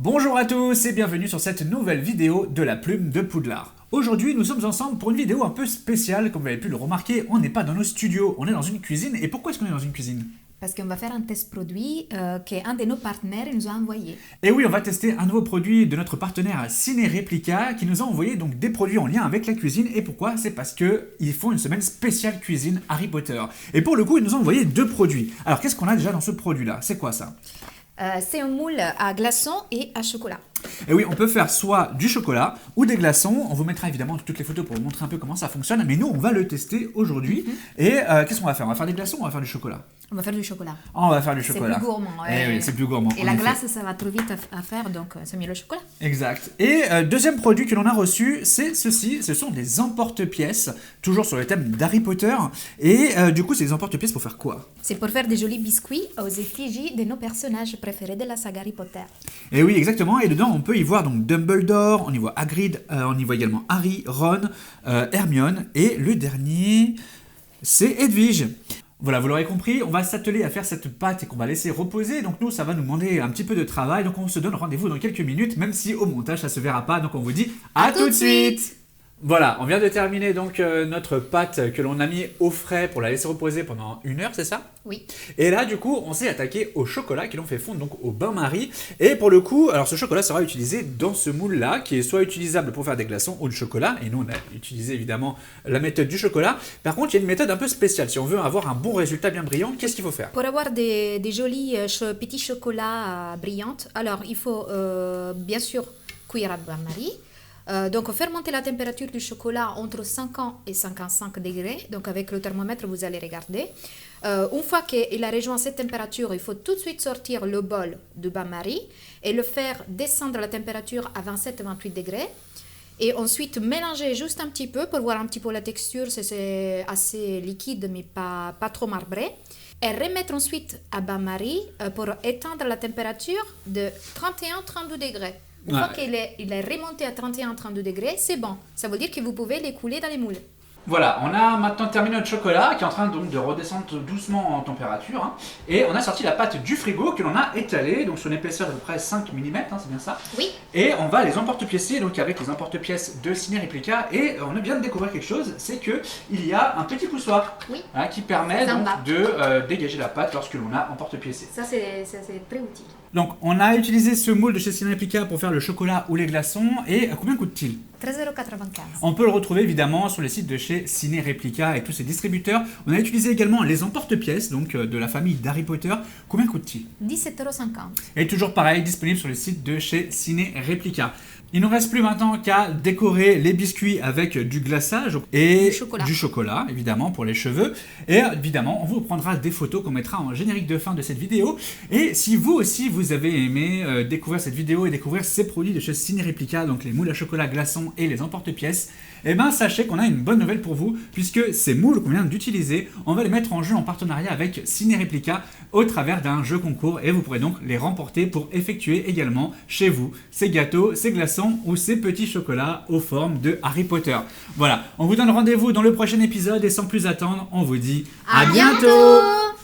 Bonjour à tous et bienvenue sur cette nouvelle vidéo de la plume de Poudlard. Aujourd'hui, nous sommes ensemble pour une vidéo un peu spéciale, comme vous avez pu le remarquer, on n'est pas dans nos studios, on est dans une cuisine. Et pourquoi est-ce qu'on est dans une cuisine ? Parce qu'on va faire un test produit qu'un de nos partenaires nous a envoyé. Et oui, on va tester un nouveau produit de notre partenaire Ciné Replica qui nous a envoyé donc des produits en lien avec la cuisine. Et pourquoi ? C'est parce qu'ils font une semaine spéciale cuisine Harry Potter. Et pour le coup, ils nous ont envoyé deux produits. Alors qu'est-ce qu'on a déjà dans ce produit-là ? C'est quoi ça ? C'est un moule à glaçons et à chocolat. Et oui, on peut faire soit du chocolat ou des glaçons. On vous mettra évidemment toutes les photos pour vous montrer un peu comment ça fonctionne. Mais nous, on va le tester aujourd'hui. Et qu'est-ce qu'on va faire ? On va faire des glaçons ou on va faire du chocolat ? On va faire du chocolat. Oh, on va faire du chocolat. C'est plus gourmand. Eh oui, c'est plus gourmand. Et la glace, ça va trop vite à faire, donc c'est mieux le chocolat. Exact. Et deuxième produit que l'on a reçu, c'est ceci. Ce sont des emporte-pièces, toujours sur le thème d'Harry Potter. Et du coup, ces emporte-pièces pour faire quoi ? C'est pour faire des jolis biscuits aux effigies de nos personnages préférés de la saga Harry Potter. Et oui, exactement. Et dedans, on peut y voir donc Dumbledore, on y voit Hagrid, on y voit également Harry, Ron, Hermione. Et le dernier, c'est Edwige. Voilà, vous l'aurez compris, on va s'atteler à faire cette pâte et qu'on va laisser reposer. Donc nous, ça va nous demander un petit peu de travail. Donc on se donne rendez-vous dans quelques minutes, même si au montage, ça se verra pas. Donc on vous dit à tout de suite. Voilà, on vient de terminer donc notre pâte que l'on a mis au frais pour la laisser reposer pendant 1 heure, c'est ça ? Oui. Et là, du coup, on s'est attaqué au chocolat qui l'on fait fondre donc au bain-marie. Et pour le coup, alors ce chocolat sera utilisé dans ce moule-là, qui est soit utilisable pour faire des glaçons ou du chocolat. Et nous, on a utilisé évidemment la méthode du chocolat. Par contre, il y a une méthode un peu spéciale. Si on veut avoir un bon résultat bien brillant, qu'est-ce qu'il faut faire ? Pour avoir des jolis petits chocolats brillants, alors il faut bien sûr cuire à bain-marie. Donc, faire monter la température du chocolat entre 50 et 55 degrés. Donc, avec le thermomètre, vous allez regarder. Une fois qu'il a rejoint cette température, il faut tout de suite sortir le bol du bain-marie et le faire descendre la température à 27-28 degrés. Et ensuite, mélanger juste un petit peu pour voir un petit peu la texture. C'est assez liquide, mais pas trop marbré. Et remettre ensuite à bain-marie pour éteindre la température de 31-32 degrés. Une fois qu'il est remonté à 31-32 degrés, c'est bon. Ça veut dire que vous pouvez les couler dans les moules. Voilà, on a maintenant terminé notre chocolat qui est en train donc de redescendre doucement en température. Hein, et on a sorti la pâte du frigo que l'on a étalée donc sur une épaisseur de peu près 5 mm, hein, c'est bien ça ? Oui. Et on va les emporte-piècer donc avec les emporte-pièces de Ciné Replica. Et on vient de découvrir quelque chose, c'est qu'il y a un petit poussoir qui permet donc de dégager la pâte lorsque l'on a emporte-piècé. Ça c'est très utile. Donc on a utilisé ce moule de chez Ciné Replica pour faire le chocolat ou les glaçons. Et combien coûte-t-il ? 13,95 €. On peut le retrouver évidemment sur les sites de chez Ciné Replica et tous ses distributeurs. On a utilisé également les emporte-pièces donc de la famille d'Harry Potter. Combien coûte-t-il ? 17,50 €. Et toujours pareil, disponible sur le site de chez Ciné Replica. Il ne nous reste plus maintenant qu'à décorer les biscuits avec du glaçage et du chocolat, évidemment, pour les cheveux. Et évidemment, on vous prendra des photos qu'on mettra en générique de fin de cette vidéo. Et si vous aussi, vous avez aimé découvrir cette vidéo et découvrir ces produits de chez Ciné Replica, donc les moules à chocolat glaçons et les emporte-pièces, eh bien, sachez qu'on a une bonne nouvelle pour vous, puisque ces moules qu'on vient d'utiliser, on va les mettre en jeu en partenariat avec Ciné Replica au travers d'un jeu concours et vous pourrez donc les remporter pour effectuer également chez vous ces gâteaux, ces glaçons ou ces petits chocolats aux formes de Harry Potter. Voilà, on vous donne rendez-vous dans le prochain épisode et sans plus attendre, on vous dit à bientôt.